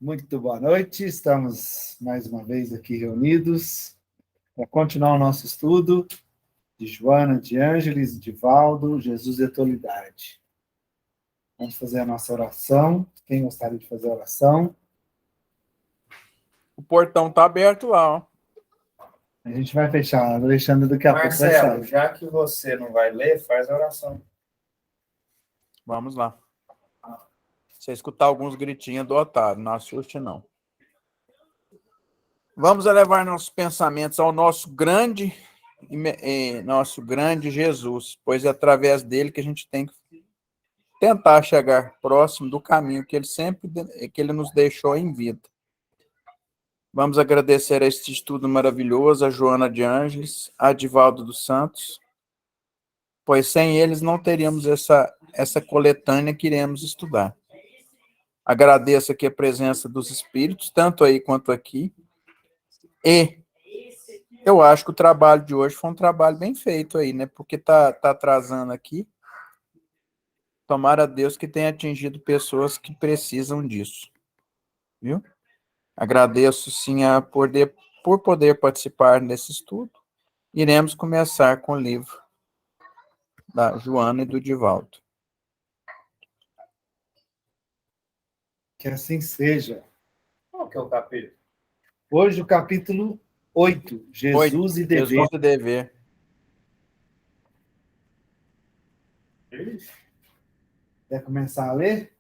Muito boa noite, estamos mais uma vez aqui reunidos para continuar o nosso estudo de Joana de Ângeles, de Valdo, Jesus e Atualidade. Vamos fazer a nossa oração. Quem gostaria de fazer a oração? O portão está aberto lá, ó. A gente vai fechar, Alexandre, daqui a pouco vai Marcelo, sair. já que você não vai ler, faz a oração. Vamos lá. Se escutar alguns gritinhos do otário, não assuste, não. Vamos elevar nossos pensamentos ao nosso grande Jesus, pois é através dele que a gente tem que tentar chegar próximo do caminho que ele nos deixou em vida. Vamos agradecer a este estudo maravilhoso, a Joana de Ângeles, a Divaldo dos Santos, pois sem eles não teríamos essa coletânea que iremos estudar. Agradeço aqui a presença dos espíritos, tanto aí quanto aqui. E eu acho que o trabalho de hoje foi um trabalho bem feito aí, né? Porque tá atrasando aqui. Tomara a Deus que tenha atingido pessoas que precisam disso. Viu? Agradeço, sim, por poder participar desse estudo. Iremos começar com o livro da Joana e do Divaldo. Que assim seja. Qual que é o capítulo? Hoje o capítulo 8, Jesus e Dever. Jesus e Dever. Quer começar a ler?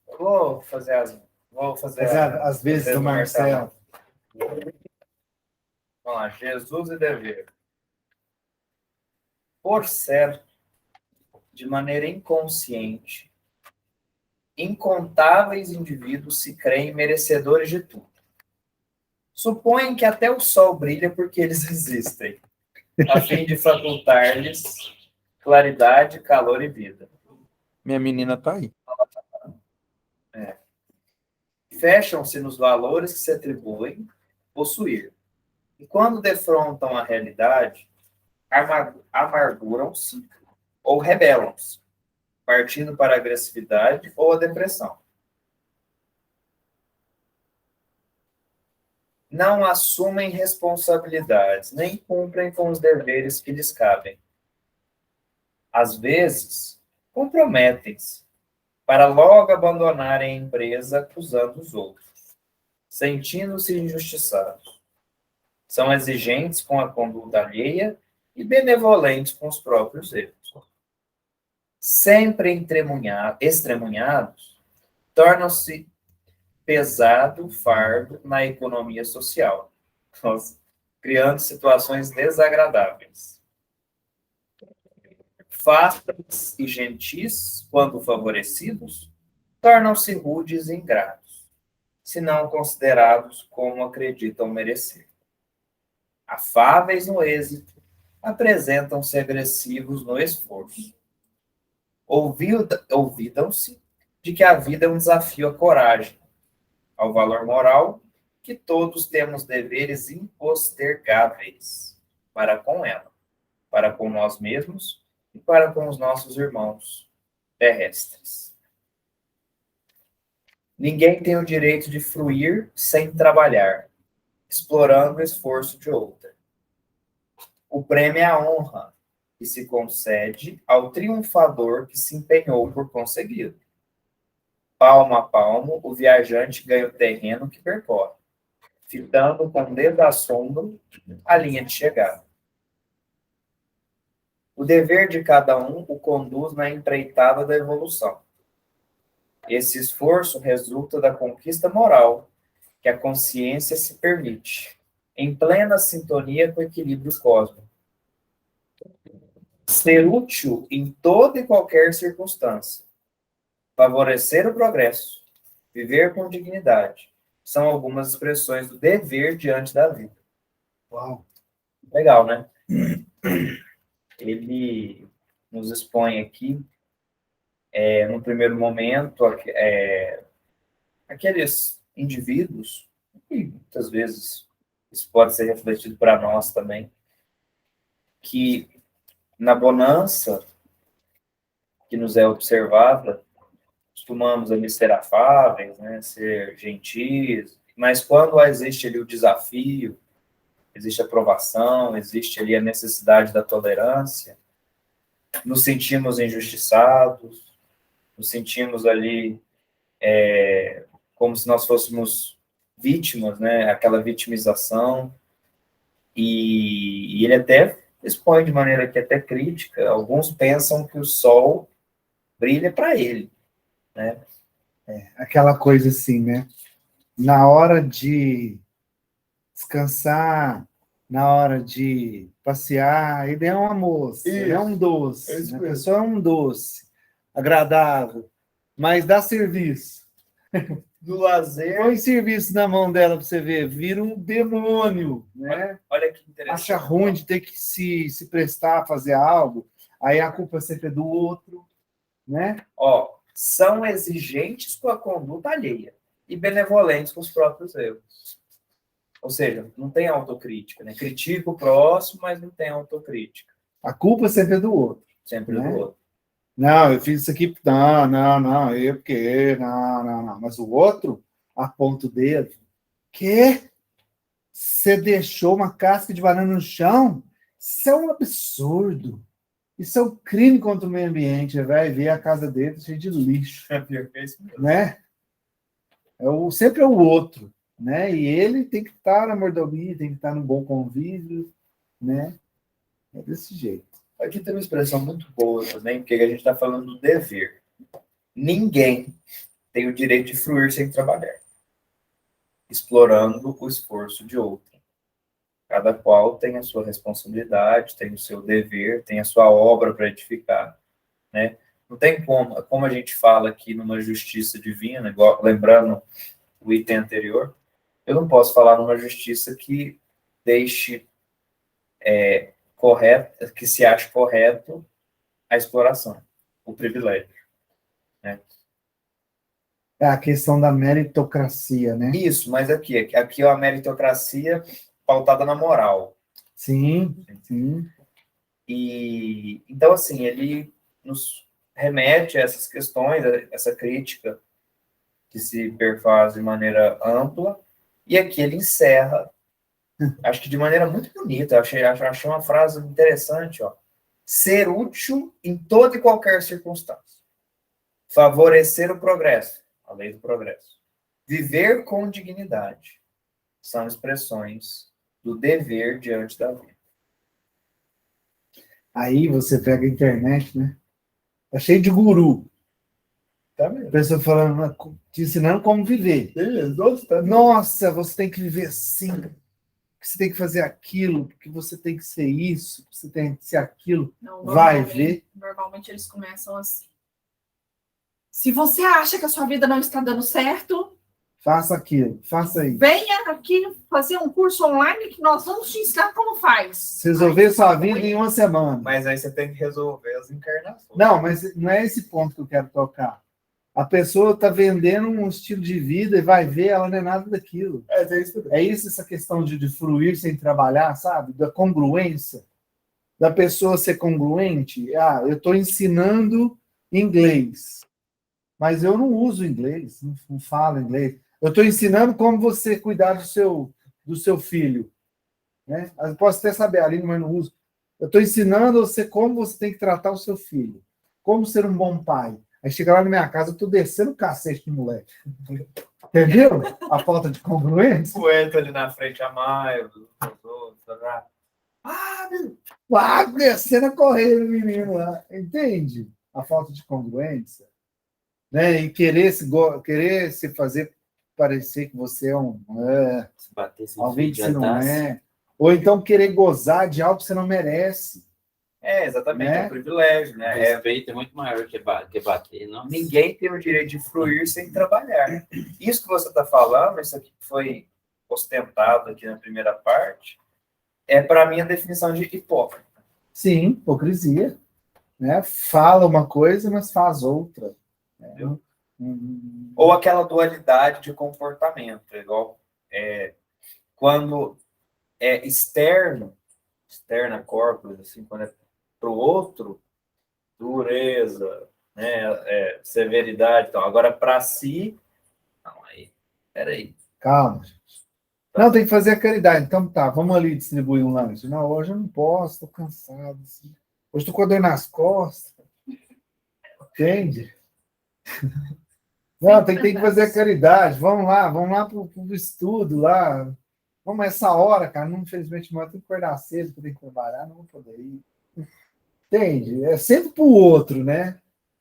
Eu vou fazer as vezes do Marcelo. Vamos lá, Jesus e Dever. Por certo, de maneira inconsciente, incontáveis indivíduos se creem merecedores de tudo. Supõem que até o sol brilha porque eles existem, a fim de facultar-lhes claridade, calor e vida. Minha menina está aí. Fecham-se nos valores que se atribuem possuir. E quando defrontam a realidade, amarguram-se ou rebelam-se, partindo para a agressividade ou a depressão. Não assumem responsabilidades, nem cumprem com os deveres que lhes cabem. Às vezes, comprometem-se, para logo abandonarem a empresa acusando os outros, sentindo-se injustiçados. São exigentes com a conduta alheia e benevolentes com os próprios erros. Sempre extremunhados, tornam-se pesado fardo na economia social, criando situações desagradáveis. Fáceis e gentis, quando favorecidos, tornam-se rudes e ingratos, se não considerados como acreditam merecer. Afáveis no êxito, apresentam-se agressivos no esforço. Olvidam-se de que a vida é um desafio à coragem, ao valor moral, que todos temos deveres impostergáveis para com ela, para com nós mesmos e para com os nossos irmãos terrestres. Ninguém tem o direito de fruir sem trabalhar, explorando o esforço de outra. O prêmio é a honra que se concede ao triunfador que se empenhou por consegui-lo. Palmo a palmo, o viajante ganha o terreno que percorre, fitando com desassombro a linha de chegada. O dever de cada um o conduz na empreitada da evolução. Esse esforço resulta da conquista moral que a consciência se permite, em plena sintonia com o equilíbrio cósmico. Ser útil em toda e qualquer circunstância, favorecer o progresso, viver com dignidade, são algumas expressões do dever diante da vida. Uau! Legal, né? Ele nos expõe aqui, no primeiro momento, aqueles indivíduos, e muitas vezes isso pode ser refletido para nós também, que na bonança que nos é observada, costumamos ali ser afáveis, né, ser gentis, mas quando existe ali o desafio, existe a aprovação, existe ali a necessidade da tolerância, nos sentimos injustiçados, nos sentimos ali como se nós fôssemos vítimas, né, aquela vitimização, e ele até expõe de maneira que até crítica, alguns pensam que o sol brilha para ele, né? Aquela coisa assim, né? Na hora de descansar, na hora de passear, ele é uma moça, ele é um doce, né? A pessoa é um doce, agradável, mas dá serviço. Do lazer. Põe serviço na mão dela para você ver, vira um demônio, né? Olha que interessante. Acha ruim de ter que se prestar a fazer algo, aí a culpa sempre é do outro, né? Ó, são exigentes com a conduta alheia e benevolentes com os próprios erros. Ou seja, não tem autocrítica, né? Critica o próximo, mas não tem autocrítica. A culpa sempre é do outro. Sempre Né? do outro. Não, eu fiz isso aqui. Não, eu porque. Não. Mas o outro aponta o dedo. Que? Você deixou uma casca de banana no chão? Isso é um absurdo. Isso é um crime contra o meio ambiente. Vai ver a casa dele cheia de lixo. Né? Sempre é o outro. Né? E ele tem que estar na mordomia, tem que estar no bom convívio. Né? É desse jeito. Aqui tem uma expressão muito boa também, porque a gente está falando do dever. Ninguém tem o direito de fruir sem trabalhar, explorando o esforço de outro. Cada qual tem a sua responsabilidade, tem o seu dever, tem a sua obra para edificar, né? Não tem como a gente fala aqui numa justiça divina, igual, lembrando o item anterior, eu não posso falar numa justiça que deixe correto, que se ache correto a exploração, o privilégio, né? É a questão da meritocracia, né? Isso, mas aqui é uma meritocracia pautada na moral. Sim. E então, assim, ele nos remete a essas questões, a essa crítica que se perfaz de maneira ampla, e aqui ele encerra, acho que de maneira muito bonita, achei uma frase interessante, ó. Ser útil em toda e qualquer circunstância. Favorecer o progresso, a lei do progresso. Viver com dignidade. São expressões do dever diante da vida. Aí você pega a internet, né? Tá cheio de guru. Tá mesmo. Pessoa falando, te ensinando como viver. Nossa, você tem que viver assim. Você tem que fazer aquilo, porque você tem que ser isso, você tem que ser aquilo. Não, Vai ver. Normalmente eles começam assim. Se você acha que a sua vida não está dando certo, Faça aquilo, faça isso. venha aqui fazer um curso online que nós vamos te ensinar como faz. Você resolver sua vida em uma semana. Mas aí você tem que resolver as encarnações. Não, mas não é esse ponto que eu quero tocar. A pessoa está vendendo um estilo de vida e vai ver, ela não é nada daquilo. É isso essa questão de fruir sem trabalhar, sabe? Da congruência. Da pessoa ser congruente. Ah, eu estou ensinando inglês, mas eu não uso inglês, não falo inglês. Eu estou ensinando como você cuidar do seu filho. Né? Eu posso até saber a língua, mas não uso. Eu estou ensinando você como você tem que tratar o seu filho. Como ser um bom pai. Aí chega lá na minha casa, eu tô descendo o cacete de moleque. Entendeu? A falta de congruência. O Ento ali na frente, a Maia, Descendo a correr o menino lá. Entende? A falta de congruência. Né? E querer se fazer parecer que você é um... alguém que você não é. Ou então querer gozar de algo que você não merece. Exatamente, né? É um privilégio, né? O respeito é muito maior que bater, não? Ninguém tem o direito de fruir sem trabalhar. Isso que você está falando, isso aqui que foi ostentado aqui na primeira parte, é para mim a definição de hipócrita. Sim, hipocrisia. Né? Fala uma coisa, mas faz outra. Né? Ou aquela dualidade de comportamento, igual quando é externa corpus, assim, quando é para o outro, dureza, né? Severidade. Então, agora para si, não, aí, peraí. Calma, gente. Não, tem que fazer a caridade. Então tá, vamos ali distribuir um lanche. Não, hoje eu não posso, estou cansado. Assim. Hoje estou com a dor nas costas. Entende? Não, tem que fazer a caridade. Vamos lá para o estudo lá. Vamos essa hora, cara. Não, infelizmente, eu tenho que acordar cedo, eu tenho que trabalhar, não vou poder ir. Entende? É sempre para o outro, né?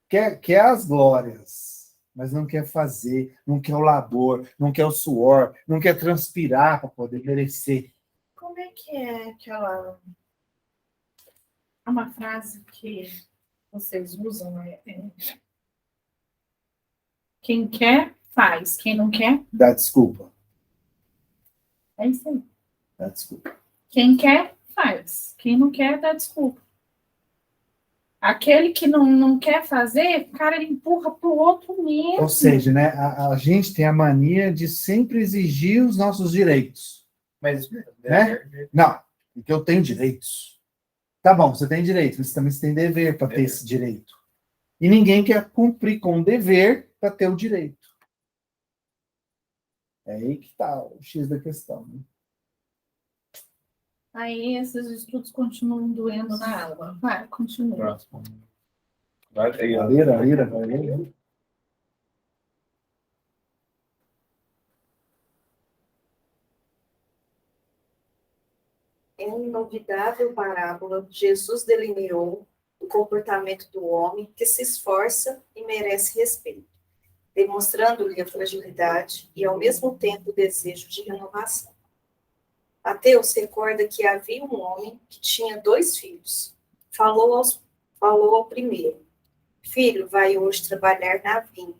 Quer as glórias, mas não quer fazer, não quer o labor, não quer o suor, não quer transpirar para poder merecer. Como é que é aquela... Uma frase que vocês usam, né? Quem quer, faz. Quem não quer, Dá desculpa. é isso aí. Dá desculpa. Quem quer, faz. Quem não quer, dá desculpa. Aquele que não quer fazer, o cara ele empurra para o outro mesmo. Ou seja, né, a gente tem a mania de sempre exigir os nossos direitos. Mas, Né? Não, porque eu tenho direitos. Tá bom, você tem direito, mas também você tem dever para ter esse direito. E ninguém quer cumprir com o dever para ter o direito. É aí que está o X da questão. Né? Aí esses estudos continuam doendo na alma. Vai, continua. Próximo. Vai aí, ó. Valera. Em uma inovidável parábola, Jesus delineou o comportamento do homem que se esforça e merece respeito, demonstrando-lhe a fragilidade e, ao mesmo tempo, o desejo de renovação. Mateus recorda que havia um homem que tinha 2 filhos. Falou ao primeiro: "Filho, vai hoje trabalhar na vinha."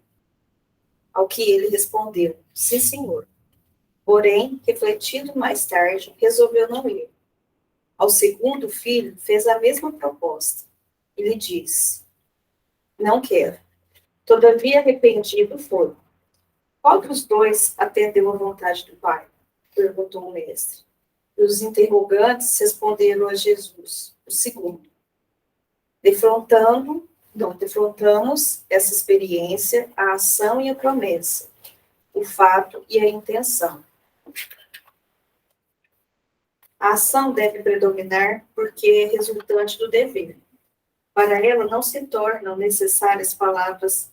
Ao que ele respondeu: "Sim, senhor." Porém, refletindo mais tarde, resolveu não ir. Ao segundo filho, fez a mesma proposta. E lhe disse: "Não quero." Todavia, arrependido foi. "Qual dos 2 atendeu à vontade do pai?" perguntou o mestre. E os interrogantes responderam a Jesus: "O segundo." Defrontamos essa experiência, a ação e a promessa, o fato e a intenção. A ação deve predominar porque é resultante do dever. Para ela não se tornam necessárias palavras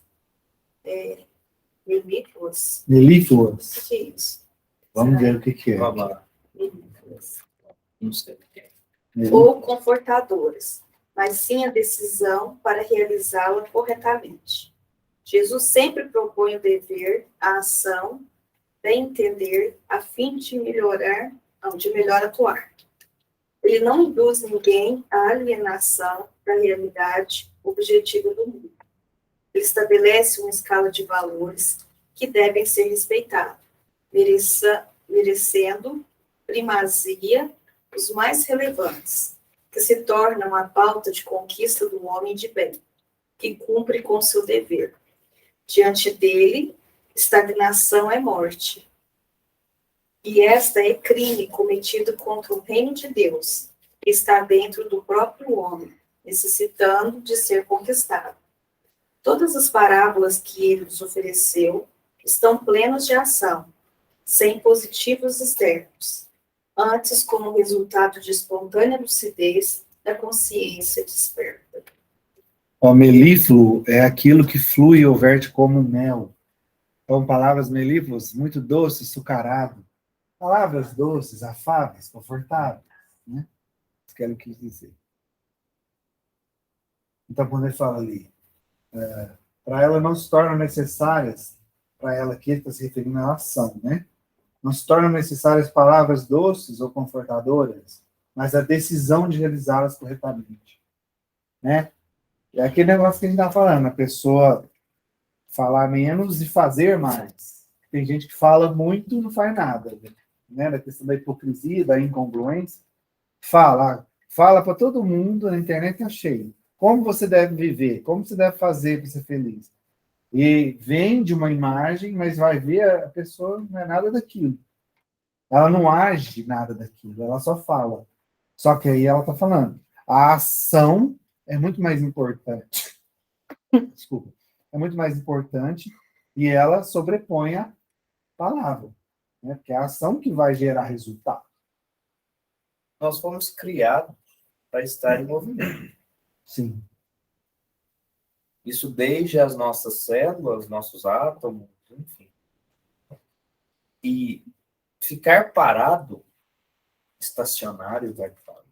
melífluas. Melífluas. O que é isso? Vamos ver o que é. Vamos lá. Melífluas. Não sei o que é. Ou confortadoras, mas sim a decisão para realizá-la corretamente. Jesus sempre propõe o dever, a ação, bem entender, a fim de melhor atuar. Ele não induz ninguém à alienação da realidade objetiva do mundo. Ele estabelece uma escala de valores que devem ser respeitados, merecendo primazia os mais relevantes, que se tornam a pauta de conquista do homem de bem, que cumpre com seu dever. Diante dele, estagnação é morte. E esta é crime cometido contra o reino de Deus, que está dentro do próprio homem, necessitando de ser conquistado. Todas as parábolas que ele nos ofereceu estão plenas de ação, sem positivos externos, antes como resultado de espontânea lucidez da consciência desperta. O melífluo é aquilo que flui ou verte como mel. Então, palavras melífluas, muito doce, açucarado. Palavras doces, afáveis, confortáveis. Né? Isso que ele quis dizer. Então, quando ele fala ali, para ela não se tornam necessárias, para ela aqui ele está se referindo à ação, né? Não se tornam necessárias palavras doces ou confortadoras, mas a decisão de realizá-las corretamente. Né? É aquele negócio que a gente está falando, a pessoa falar menos e fazer mais. Tem gente que fala muito e não faz nada. Né? Da questão da hipocrisia, da incongruência. Fala para todo mundo, na internet está cheio. Como você deve viver, como você deve fazer para ser feliz. E vende uma imagem, mas vai ver a pessoa não é nada daquilo. Ela não age nada daquilo, ela só fala. Só que aí ela está falando, a ação é muito mais importante. desculpa, é muito mais importante e ela sobrepõe a palavra, né? Porque é a ação que vai gerar resultado. Nós fomos criados para estar em movimento. Sim. Isso desde as nossas células, nossos átomos, enfim. E ficar parado, estacionário, vai falar,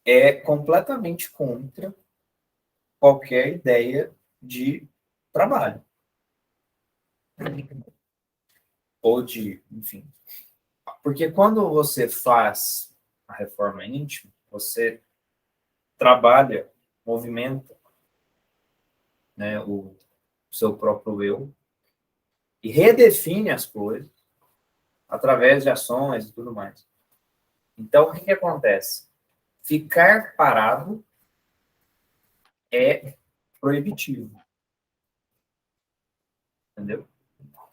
é completamente contra qualquer ideia de trabalho. Ou de, enfim. Porque quando você faz a reforma íntima, você trabalha, movimenta, né, o seu próprio eu e redefine as coisas através de ações e tudo mais. Então, o que acontece? Ficar parado é proibitivo. Entendeu?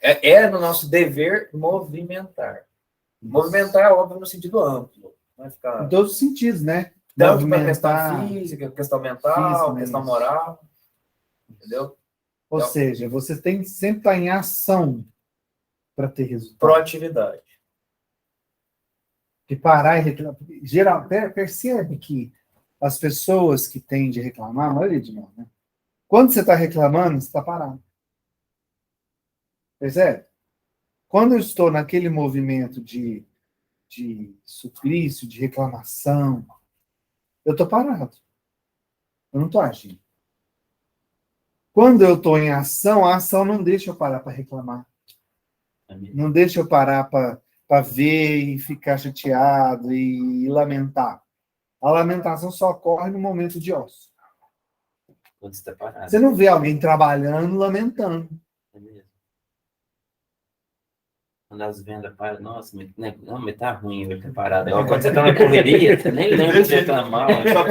É no nosso dever movimentar. Movimentar, óbvio, no sentido amplo. Não é ficar... Em todos os sentidos, né? Tanto para Movimentar, questão física, questão mental, física, questão mesmo. moral. Entendeu? Ou Então, seja, você tem que sempre estar em ação para ter resultado. proatividade. De parar e reclamar. Geral, percebe que as pessoas que têm de reclamar, a maioria de nós, né? Quando você está reclamando, você está parado. Percebe? Quando eu estou naquele movimento de suplício, de reclamação, eu estou parado. Eu não estou agindo. Quando eu estou em ação, a ação não deixa eu parar para reclamar. Não deixa eu parar para ver e ficar chateado e lamentar. A lamentação só ocorre no momento de ócio. Quando você tá parado. Você não vê alguém trabalhando lamentando. É mesmo. Quando as vendas param, nossa, mas tá ruim hoje, tá parado. Igual quando você tá na correria, você nem lembra de reclamar. Só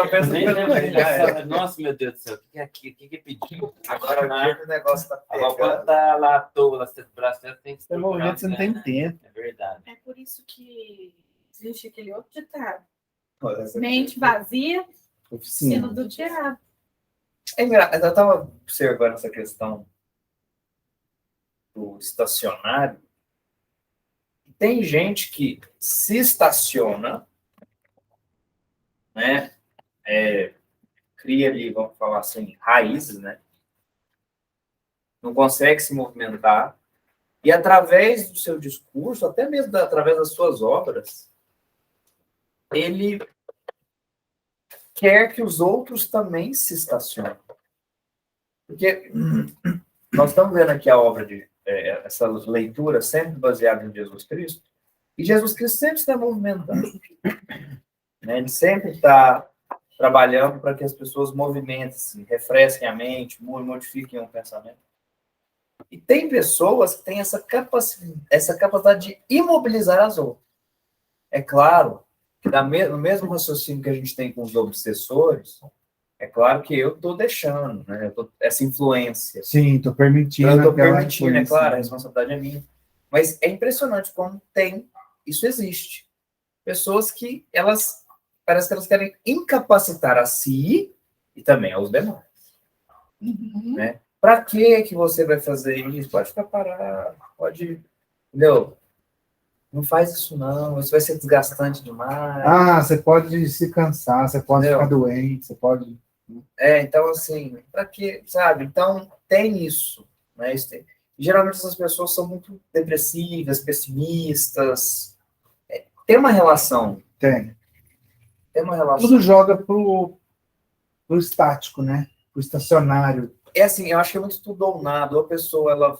pensa Nem lembra de já é. reclamar. Nossa, meu Deus do céu, o que é aqui? O que pediu? Agora o negócio tá Agora, quando pegando. tá lá à toa, lá, você braço, você tem que Tem momento que você não tem tempo. É verdade. É por isso que existe aquele outro ditado. Olha, Mente vazia, Oficina. sino do diabo. É engraçado, eu estava observando essa questão do estacionário. Tem gente que se estaciona, né? Cria ali, vamos falar assim, raízes, né? Não consegue se movimentar. E através do seu discurso, até mesmo através das suas obras, ele quer que os outros também se estacionem. Porque nós estamos vendo aqui a obra de essa leitura sempre baseada em Jesus Cristo, e Jesus Cristo sempre está movimentando. Né? Ele sempre está trabalhando para que as pessoas movimentem-se, refresquem a mente, modifiquem o pensamento. E tem pessoas que têm essa capacidade de imobilizar as outras. É claro que no mesmo raciocínio que a gente tem com os obsessores, é claro que eu estou deixando, né? Essa influência. Sim, estou permitindo. Eu estou aquela permitindo, é influência. claro, a responsabilidade é minha. Mas é impressionante como isso existe. Pessoas que parece que elas querem incapacitar a si e também aos demais. Né? Para que você vai fazer isso? Pode ficar parado, pode... Entendeu? Não faz isso não, isso vai ser desgastante demais. Ah, você pode se cansar, você pode Entendeu? ficar doente, você pode... Então assim, para que, sabe? Então, tem isso. Né? Geralmente essas pessoas são muito depressivas, pessimistas. Tem uma relação. Tem. Tem uma relação. Tudo joga pro estático, né? Pro estacionário. É assim, eu acho que é muito tudo ou nada. Ou a pessoa, ela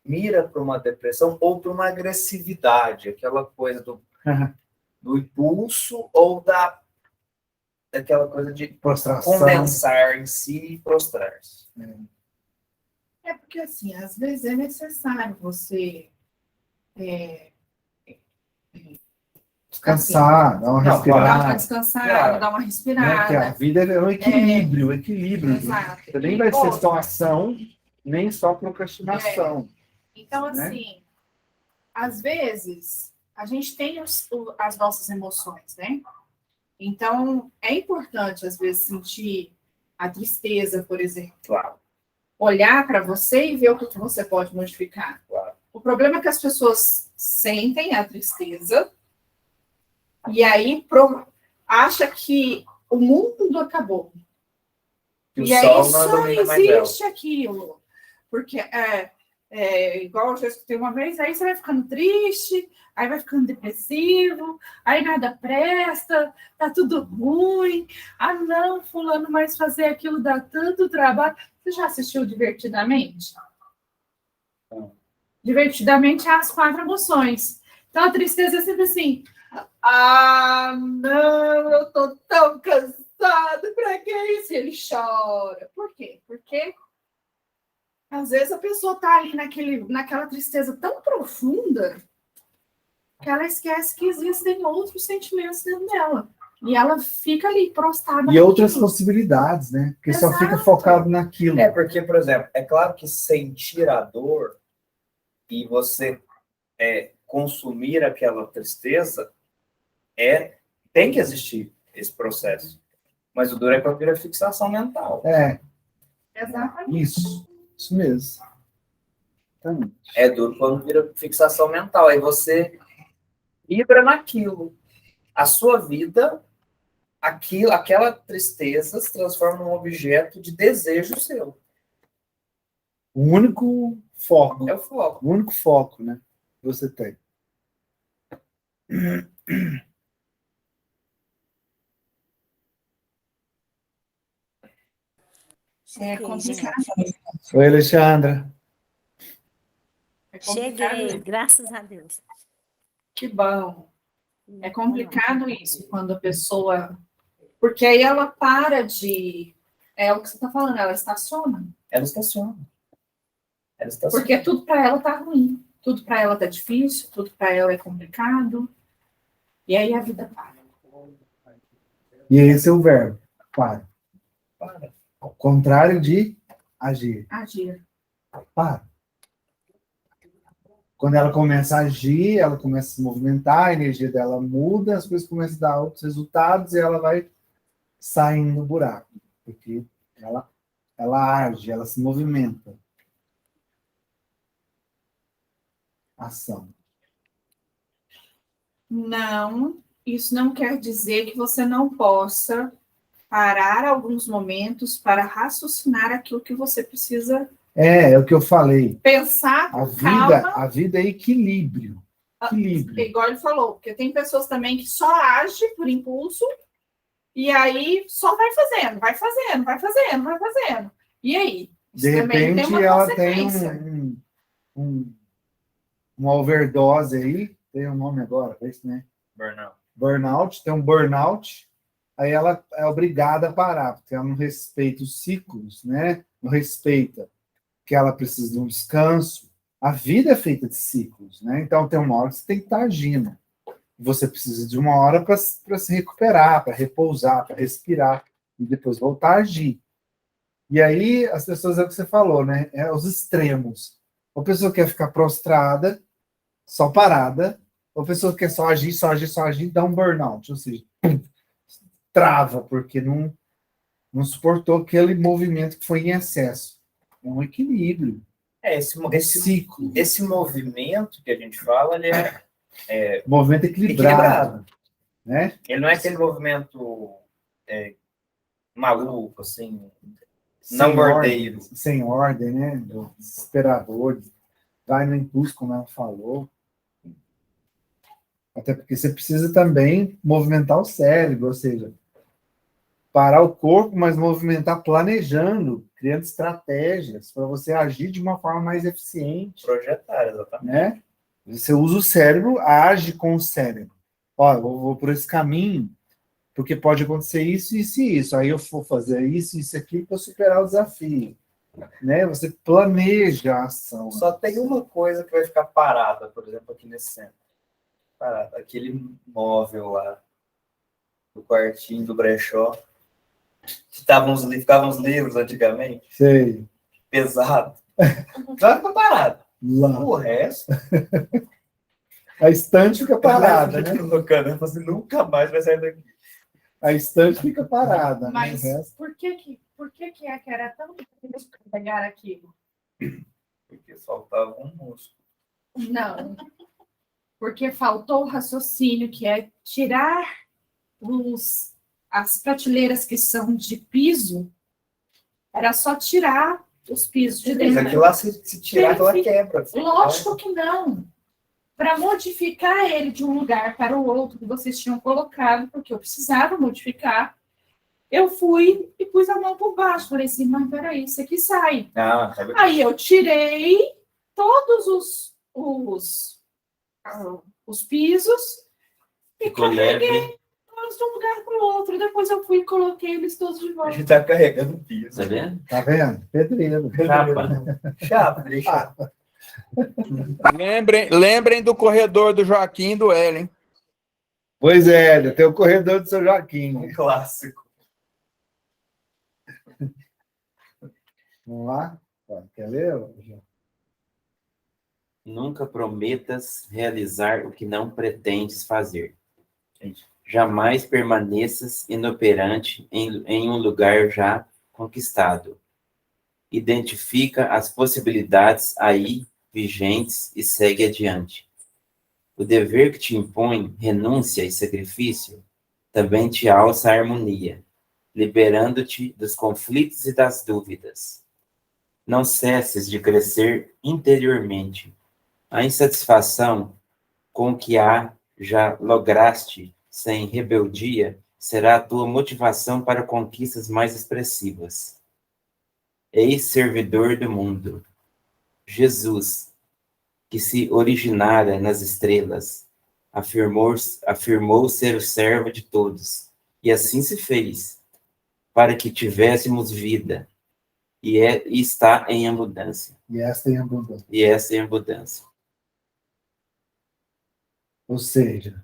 mira para uma depressão ou para uma agressividade. Aquela coisa do impulso ou daquela coisa de Prostração. condensar em si e prostrar-se. É porque, assim, às vezes é necessário você Descansar, dar uma Não, respirada. dar uma descansada, Claro. dar uma Né? respirada. Que a vida é um equilíbrio, equilíbrio. Exato. Você nem vai ser só ação, nem só procrastinação. Então, né? assim, às vezes, a gente tem as nossas emoções, né? Então, é importante, às vezes, sentir a tristeza, por exemplo. Claro, Olhar para você e ver o que você pode modificar. claro. O problema é que as pessoas sentem a tristeza e aí acha que o mundo acabou. Que o E aí sol não só domina mais ela. existe aquilo. Porque igual eu já escutei uma vez, aí você vai ficando triste, aí vai ficando depressivo, aí nada presta, tá tudo ruim. Ah, não, fulano, mas fazer aquilo dá tanto trabalho. Você já assistiu Divertidamente? Não. Divertidamente é as 4 emoções. Então a tristeza é sempre assim. Ah, não, eu tô tão cansado, pra que isso? Ele chora. Por quê? Porque às vezes a pessoa tá ali naquela tristeza tão profunda que ela esquece que existem outros sentimentos dentro dela. E ela fica ali prostrada. E outras possibilidades, né? Porque só fica Exato. focado naquilo. Porque, por exemplo, é claro que sentir a dor e você consumir aquela tristeza tem que existir esse processo. Mas o duro é quando vira fixação mental. Exatamente. Isso mesmo. Exatamente. É duro quando vira fixação mental. Aí você vibra naquilo. A sua vida, aquela tristeza se transforma num objeto de desejo seu. O único foco. É o foco. O único foco, né? Que você tem. É complicado. Oi, Alexandra. É complicado Cheguei, isso. graças a Deus. Que bom. É complicado isso, quando a pessoa... Porque aí ela para de... É o que você está falando, ela estaciona. Ela estaciona. Porque tudo para ela tá ruim. Tudo para ela tá difícil, tudo para ela é complicado. E aí a vida para. E esse é o verbo. Para. Para. Ao contrário de agir. Agir. Para. Quando ela começa a agir, ela começa a se movimentar, a energia dela muda, as coisas começam a dar outros resultados e ela vai saindo do buraco. Porque ela age, ela se movimenta. Ação. Não, isso não quer dizer que você não possa parar alguns momentos para raciocinar aquilo que você precisa É o que eu falei. pensar com A calma. vida é equilíbrio. Equilíbrio. Igual ele falou, porque tem pessoas também que só agem por impulso e aí só vai fazendo, vai fazendo, vai fazendo, vai fazendo. E aí? Isso De também tem repente, uma ela tem consequência. uma overdose aí, tem um nome agora, é isso, né? Burnout, tem um burnout, aí ela é obrigada a parar, porque ela não respeita os ciclos, né? Não respeita que ela precisa de um descanso. A vida é feita de ciclos, né? Então tem uma hora que você tem que estar agindo. Você precisa de uma hora para se recuperar, para repousar, para respirar, e depois voltar a agir. E aí, as pessoas, é o que você falou, né? É os extremos. A pessoa quer ficar prostrada, só parada, ou a pessoa quer só agir, só agir, só agir, dá um burnout, ou seja, trava, porque não suportou aquele movimento que foi em excesso. É um equilíbrio. Ciclo. Esse movimento que a gente fala, ele movimento equilibrado. Né? Ele não é aquele movimento maluco, assim, não ordeiro. Sem ordem, né? Desesperador. Vai no impulso, como ela falou. Até porque você precisa também movimentar o cérebro, ou seja, parar o corpo, mas movimentar planejando, criando estratégias para você agir de uma forma mais eficiente. Projetar, exatamente. Né? Você usa o cérebro, age com o cérebro. Ó, eu vou por esse caminho, porque pode acontecer isso, isso e isso. Aí eu vou fazer isso, isso aqui para superar o desafio. Né? Você planeja a ação. Só tem uma coisa que vai ficar parada, por exemplo, aqui nesse centro. Parada. Aquele móvel lá, do quartinho do brechó, que ficavam os livros antigamente. Sei. Pesado. Vai ficar parado. Lá. O resto... A estante fica parada, né? Eu falei assim, nunca mais vai sair daqui. A estante fica parada, né? Mas O resto- por que é que era tão difícil pegar aquilo? Porque faltava um músculo. Não, porque faltou o raciocínio, que é tirar as prateleiras que são de piso, era só tirar os pisos de Mas dentro. aquilo lá, se tirar, ela quebra. Lógico que não. Para modificar ele de um lugar para o outro que vocês tinham colocado, porque eu precisava modificar, eu fui e pus a mão por baixo. Falei assim, mas peraí, isso aqui sai. Ah, tá bem. Aí eu tirei todos os pisos e Ficou carreguei leve, todos de um lugar para o outro. Depois eu fui e coloquei eles todos de A volta. gente tá carregando piso. tá vendo? Tá vendo? Pedreiro. Chapa. Chapa, deixa. Lembrem do corredor do Joaquim e do Hélio, hein? Pois é, tem o corredor do São Joaquim. Um clássico. Vamos lá? Quer ler? Nunca prometas realizar o que não pretendes fazer. Jamais permaneças inoperante em um lugar já conquistado. Identifica as possibilidades aí vigentes e segue adiante. O dever que te impõe renúncia e sacrifício também te alça a harmonia, liberando-te dos conflitos e das dúvidas. Não cesses de crescer interiormente. A insatisfação com o que já lograste sem rebeldia será a tua motivação para conquistas mais expressivas. Eis servidor do mundo. Jesus, que se originara nas estrelas, afirmou ser o servo de todos, e assim se fez, para que tivéssemos vida, e está em abundância. E esta em abundância. E essa é a abundância. Ou seja,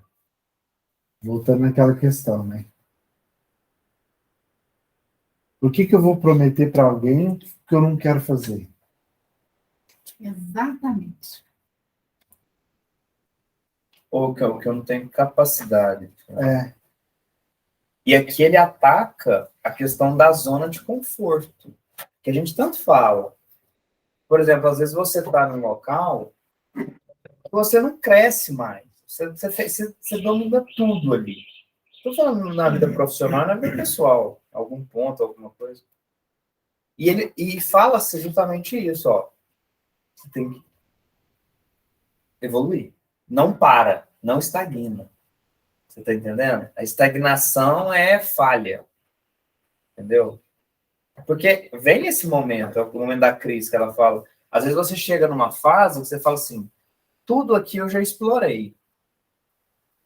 voltando àquela questão, né? Por que eu vou prometer para alguém que eu não quero fazer? Exatamente. Ou que eu não tenho capacidade. É, E aqui ele ataca a questão da zona de conforto, que a gente tanto fala. Por exemplo, às vezes você está num local, você não cresce mais. Você domina tudo ali. Estou falando na vida profissional e na vida pessoal. Algum ponto, alguma coisa. E ele fala-se justamente isso, ó. Você tem que evoluir. Não para, não estagna. Você está entendendo? A estagnação é falha. Entendeu? Porque vem esse momento, é o momento da crise que ela fala. Às vezes você chega numa fase que você fala assim, tudo aqui eu já explorei.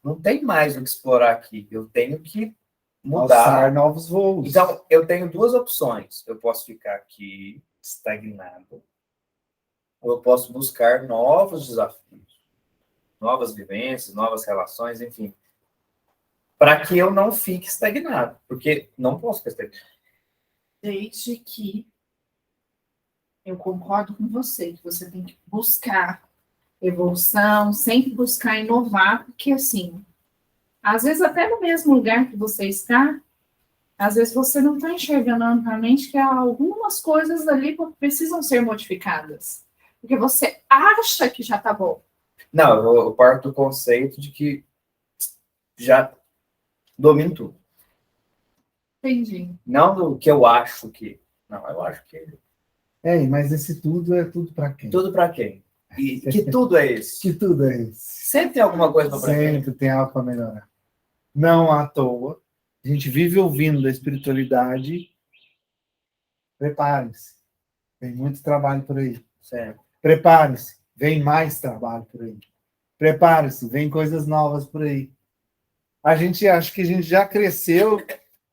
Não tem mais o que explorar aqui. Eu tenho que mudar. alçar novos voos. Então, eu tenho duas opções. Eu posso ficar aqui estagnado, ou eu posso buscar novos desafios, novas vivências, novas relações, enfim, para que eu não fique estagnado, porque não posso ficar estagnado. Desde que eu concordo com você, que você tem que buscar evolução, sempre buscar inovar, porque assim, às vezes até no mesmo lugar que você está, às vezes você não está enxergando ampamente que há algumas coisas ali que precisam ser modificadas, porque você acha que já está bom. Não, eu parto do conceito de que já domino tudo. Entendi. Não do que eu acho que. Não, eu acho que. Mas esse tudo é tudo para quem? Tudo para quem? E que tudo é esse? Que tudo é esse? Sempre tem alguma coisa para Sempre tem algo para melhorar. Não à toa. A gente vive ouvindo da espiritualidade. Prepare-se. Tem muito trabalho por aí. Certo. Prepare-se. Vem mais trabalho por aí. Prepare-se. Vem coisas novas por aí. A gente acha que a gente já cresceu,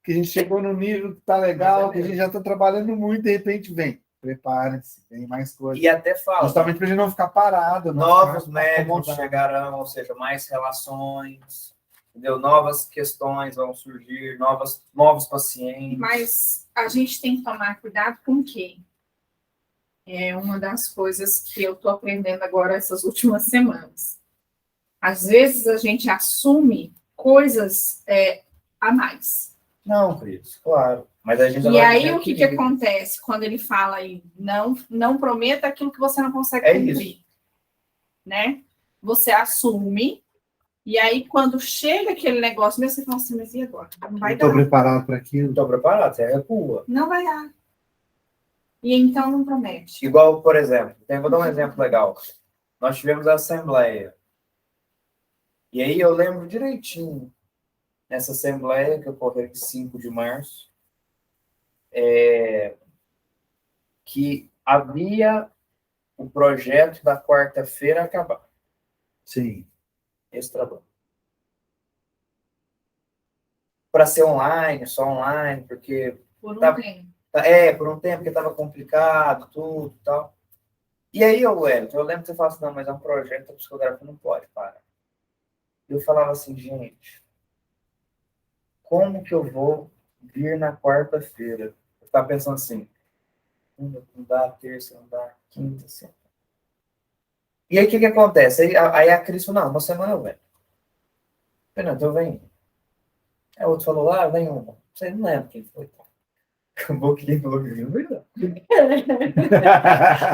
que a gente chegou no nível que está legal, que a gente já está trabalhando muito, de repente vem. Prepare-se. Vem mais coisas. E até fala. Justamente para a gente não ficar parado. Não Novos ficar métodos acomodado. chegarão, ou seja, mais relações, entendeu? Novas questões vão surgir, novos pacientes. Mas a gente tem que tomar cuidado com o quê? É uma das coisas que eu estou aprendendo agora essas últimas semanas. Às vezes a gente assume coisas a mais. Não, Cris, claro. Mas a gente E vai aí, ter o que equilíbrio. acontece quando ele fala aí, não prometa aquilo que você não consegue É cumprir, né? Você assume, e aí, quando chega aquele negócio, mesmo você fala assim, mas e agora? Não Não vai estou dar. preparado para aquilo. Estou preparado, você recua. Não vai dar. E então não promete. Igual, por exemplo, vou dar um exemplo legal. Nós tivemos a assembleia. E aí eu lembro direitinho, nessa assembleia que ocorreu em 5 de março, que havia o projeto da quarta-feira acabar. Sim. Esse trabalho. Para ser online, só online, porque Por um Tá. tempo. por um tempo que estava complicado, tudo e tal. E aí, Wellington, eu lembro que você falava assim, não, mas é um projeto, a psicografia não pode parar. Eu falava assim, gente, como que eu vou vir na quarta-feira? Eu ficava pensando assim, não dá terça, não dá quinta, assim. E aí, o que acontece? Aí a Cris falou, não, uma semana eu venho. Eu falei, não, então vem. Aí o outro falou, vem uma. Você não lembra quem foi. Acabou que quem falou que viu, verdade.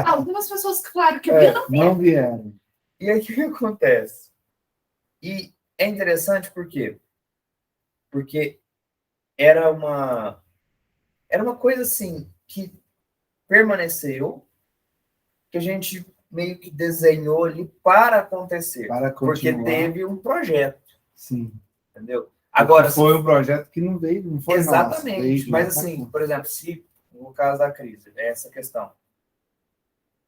Algumas pessoas, claro, que viram, não Não vieram. E aí, o que acontece? E é interessante por quê? Porque era uma coisa assim que permaneceu, que a gente meio que desenhou ali para acontecer. Para Porque continuar. teve um projeto, Sim. entendeu? Agora, foi um projeto que não veio, não foi exatamente. nosso. Veio Mas lá pra assim, cá. por exemplo, se no caso da crise, é essa questão.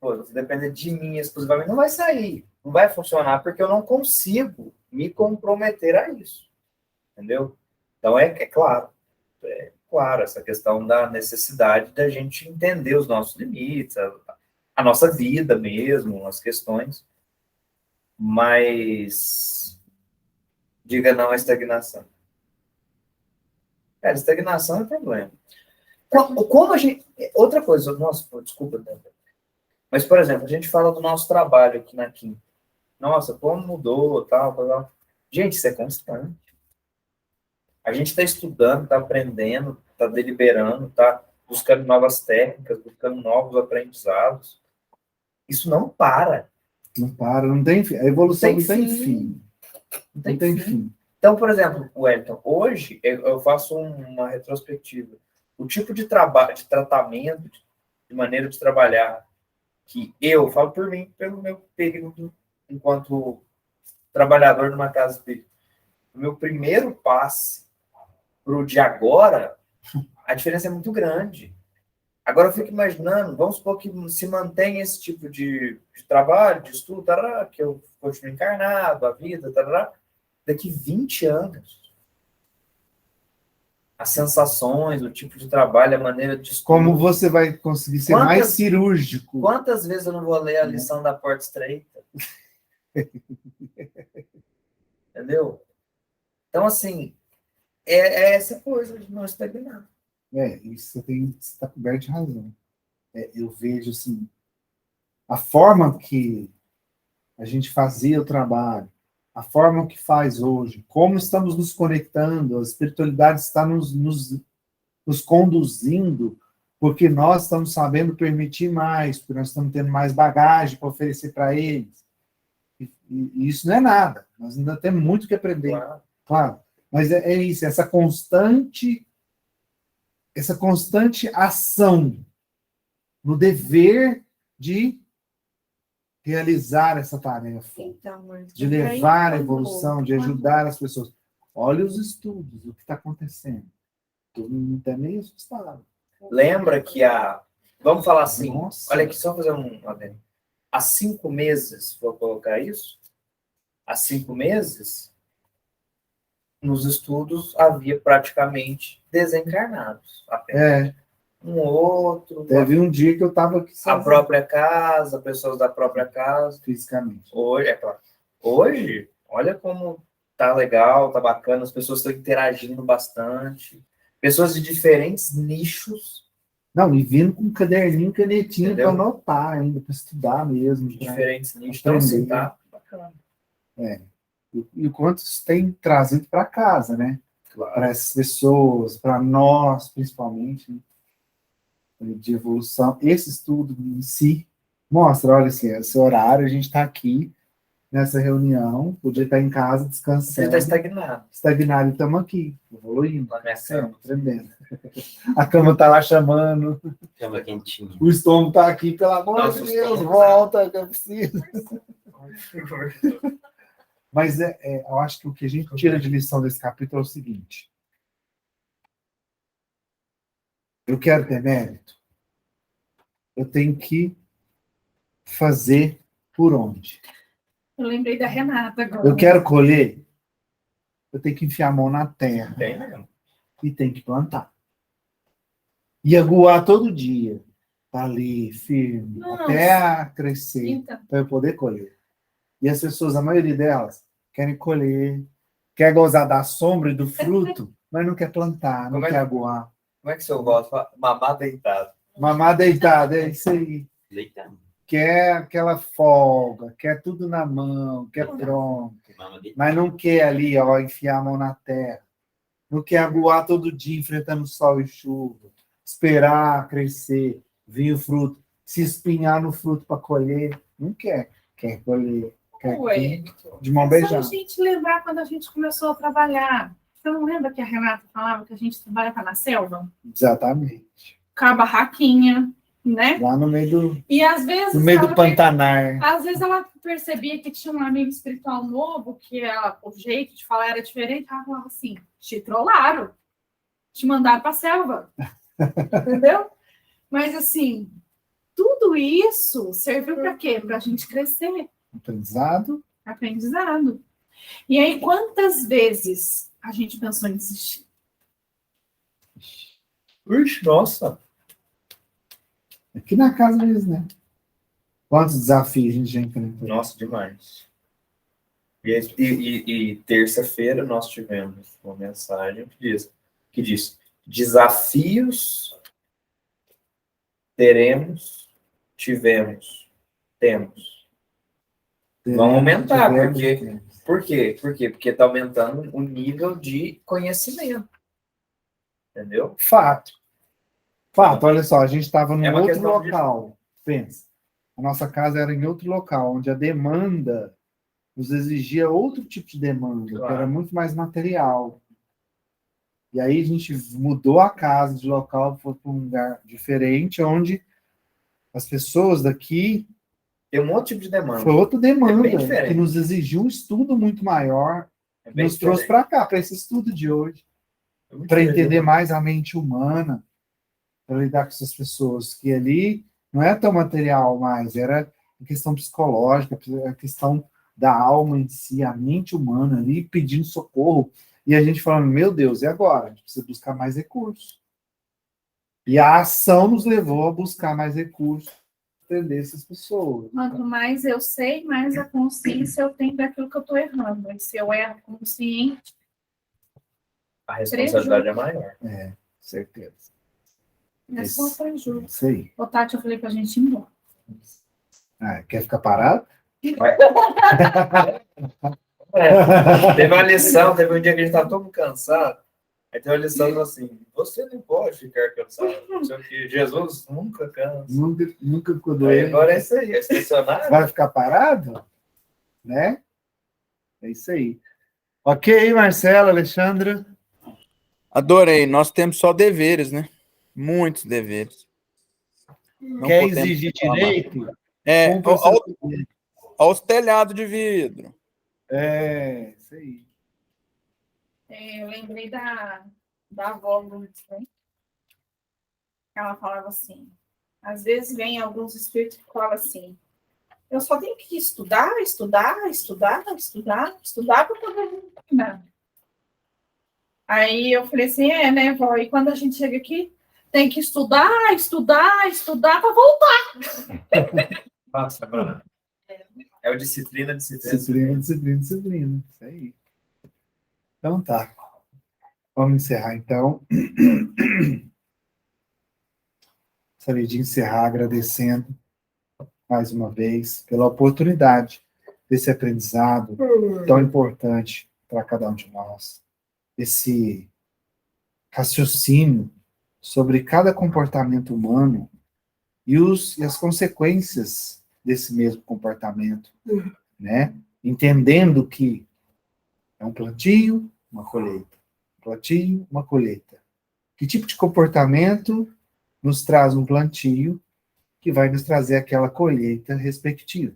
Pô, se depender de mim exclusivamente, não vai sair. Não vai funcionar, porque eu não consigo me comprometer a isso. Entendeu? Então, é claro. É claro, essa questão da necessidade da gente entender os nossos limites, a nossa vida mesmo, as questões. Mas diga não à estagnação. Cara, estagnação é problema. Como a gente... Outra coisa, nossa, desculpa, mas, por exemplo, a gente fala do nosso trabalho aqui na Quinta. Nossa, como mudou, tal. Gente, isso é constante. A gente está estudando, está aprendendo, está deliberando, está buscando novas técnicas, buscando novos aprendizados. Isso não para. Não para, não tem fim. A evolução Tem não tem fim. fim. Não tem fim. Então, por exemplo, Wellington, hoje eu faço uma retrospectiva. O tipo de trabalho, de tratamento, de maneira de trabalhar, que eu falo por mim, pelo meu período enquanto trabalhador numa casa espírita. O meu primeiro passe para o de agora, a diferença é muito grande. Agora eu fico imaginando, vamos supor que se mantém esse tipo de trabalho, de estudo, tarará, que eu continuo encarnado, a vida, tarará, daqui 20 anos. As sensações, o tipo de trabalho, a maneira de estudo. Como você vai conseguir ser mais cirúrgico? Quantas vezes eu não vou ler a lição da porta estreita? Entendeu? Então, assim, é essa coisa de não estagnar. Isso você está coberto de razão. Eu vejo, assim, a forma que a gente fazia o trabalho, a forma que faz hoje, como estamos nos conectando, a espiritualidade está nos conduzindo, porque nós estamos sabendo permitir mais, porque nós estamos tendo mais bagagem para oferecer para eles. E isso não é nada. Nós ainda temos muito que aprender. Claro. Mas é isso, essa constante ação no dever de realizar essa tarefa, de levar a evolução, de ajudar as pessoas. Olha os estudos, o que está acontecendo. Todo mundo está meio assustado. Lembra que vamos falar assim, Nossa. olha aqui, só fazer um adendo. Há 5 meses, vou colocar isso, há 5 meses, nos estudos havia praticamente desencarnados. Apenas. Um outro. Teve um dia que eu estava aqui sozinho. A própria casa, pessoas da própria casa. Fisicamente. Hoje, é claro. Hoje, olha como tá legal, tá bacana, as pessoas estão interagindo bastante. Pessoas de diferentes nichos. Não, e vindo com caderninho, canetinha para anotar ainda, para estudar mesmo. De diferentes nichos. Então, assim, tá bacana. E o quanto tem trazido para casa, né? para essas pessoas, para nós, principalmente, né? De evolução. Esse estudo em si mostra, olha assim, esse horário, a gente está aqui nessa reunião, podia estar em casa Você descansando, está estagnado. estagnado, e estamos aqui, evoluindo, Na minha crescendo, cama. aprendendo. A cama está lá chamando, Cama quentinha. o estômago está aqui, pelo amor Nossa, de o Deus, estômago volta, que eu preciso. Mas eu acho que o que a gente tira de lição desse capítulo é o seguinte: eu quero ter mérito, eu tenho que fazer por onde? Eu lembrei da Renata agora. Eu quero colher, eu tenho que enfiar a mão na terra Tem mesmo. e tenho que plantar. E aguar todo dia, tá ali, firme, Nossa. até crescer, Então, para eu poder colher. E as pessoas, a maioria delas, querem colher, quer gozar da sombra e do fruto, mas não quer plantar, não Como é quer que- aguar. Como é que seu voto fala? Mamar deitado. Mamar deitado, é isso aí. Deitado. Quer aquela folga, quer tudo na mão, quer pronto. Mama deitado. Mas não quer ali, ó, enfiar a mão na terra. Não quer aguar todo dia enfrentando sol e chuva. Esperar crescer, vir o fruto, se espinhar no fruto para colher. Não quer. Quer colher. Quer ué, de mão só a beijada. gente lembrar quando a gente começou a trabalhar. Você não lembra que a Renata falava que a gente trabalha na selva? Exatamente. Com a barraquinha, né? Lá no meio do, E às vezes no meio do ela Pantanar. às vezes ela percebia que tinha um amigo espiritual novo, que o jeito de falar era diferente, ela falava assim, te trollaram, te mandaram para a selva, entendeu? Mas assim, tudo isso serviu para quê? Para a gente crescer, Aprendizado. aprendizado. E aí, quantas vezes a gente pensou em desistir? Ixi, nossa. Aqui na casa mesmo, né? Quantos desafios a gente já enfrentou? Nossa, demais. E terça-feira nós tivemos uma mensagem que diz desafios teremos, tivemos, temos. Vão aumentar, porque... Por quê? Porque está aumentando o nível de conhecimento. Entendeu? Fato. Fato, olha só, a gente estava num É uma outro questão de- local. Pensa. A nossa casa era em outro local, onde a demanda nos exigia outro tipo de demanda, que Claro. era muito mais material. E aí a gente mudou a casa de local, foi para um lugar diferente, onde as pessoas daqui Tem um outro tipo de demanda. foi outra É bem demanda, diferente. que nos exigiu um estudo muito maior, É que bem nos trouxe diferente. para cá, para esse estudo de hoje, É muito para diferente. entender mais a mente humana, para lidar com essas pessoas, que ali não é tão material mais, era a questão psicológica, a questão da alma em si, a mente humana ali pedindo socorro, e a gente falando, meu Deus, e agora? A gente precisa buscar mais recursos. E a ação nos levou a buscar mais recursos para atender essas pessoas. Quanto mais eu sei, mais a consciência eu tenho daquilo que eu estou errando. E se eu erro consciente, A responsabilidade é maior. Certeza. é só prejuízo. Isso aí. Ô, Tati, eu falei pra gente ir embora. Ah, quer ficar parado? Teve uma lição, teve um dia que a gente estava todo cansado. Aí tem uma lição assim: você não pode ficar cansado. Não sei o que. Jesus nunca cansa. Nunca ficou Aí doente. agora é isso aí, é estacionário. Vai ficar parado? Né? É isso aí. Ok, Marcelo, Alexandra? Adorei. Nós temos só deveres, né? Muitos deveres. Não Quer podemos exigir reclamar. direito? É, Cumpra seus deveres. aos telhados de vidro. Isso aí. Eu lembrei da avó Lourdes, né? Ela falava assim, às vezes vem alguns espíritos que falam assim, eu só tenho que estudar para poder terminar. Aí eu falei assim, né, vó? E quando a gente chega aqui, tem que estudar para voltar. Nossa, Bruna. É o disciplina. Disciplina. Isso aí. Então tá. Vamos encerrar, então. Gostaria de encerrar agradecendo mais uma vez pela oportunidade desse aprendizado tão importante para cada um de nós. esse raciocínio sobre cada comportamento humano e as consequências desse mesmo comportamento, né? Entendendo que é um plantio, uma colheita. Plantio, uma colheita. Que tipo de comportamento nos traz um plantio que vai nos trazer aquela colheita respectiva?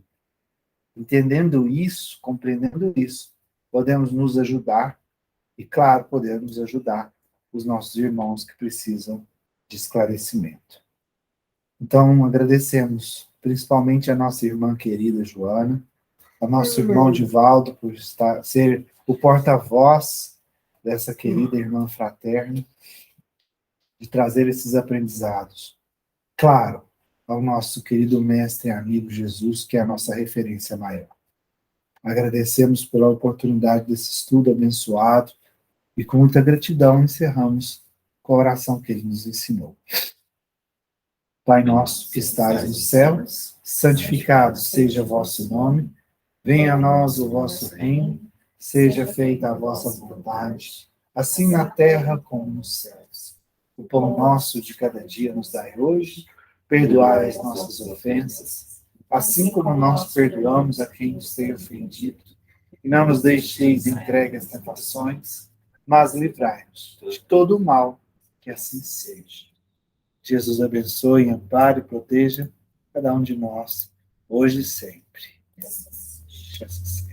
Entendendo isso, compreendendo isso, podemos nos ajudar e, claro, podemos ajudar os nossos irmãos que precisam de esclarecimento. Então, agradecemos principalmente a nossa irmã querida Joana, a nosso irmão Divaldo por ser o porta-voz dessa querida irmã fraterna, de trazer esses aprendizados. Claro, ao nosso querido mestre e amigo Jesus, que é a nossa referência maior. Agradecemos pela oportunidade desse estudo abençoado e com muita gratidão encerramos com a oração que ele nos ensinou. Pai nosso que estais no céu, santificado seja o vosso nome, venha a nós o vosso reino, seja feita a vossa vontade, assim na terra como nos céus. O pão nosso de cada dia nos dai hoje, perdoai as nossas ofensas, assim como nós perdoamos a quem nos tem ofendido, e não nos deixeis entregue às tentações, mas livrai-nos de todo o mal, que assim seja. Jesus abençoe, ampare e proteja cada um de nós, hoje e sempre. Jesus.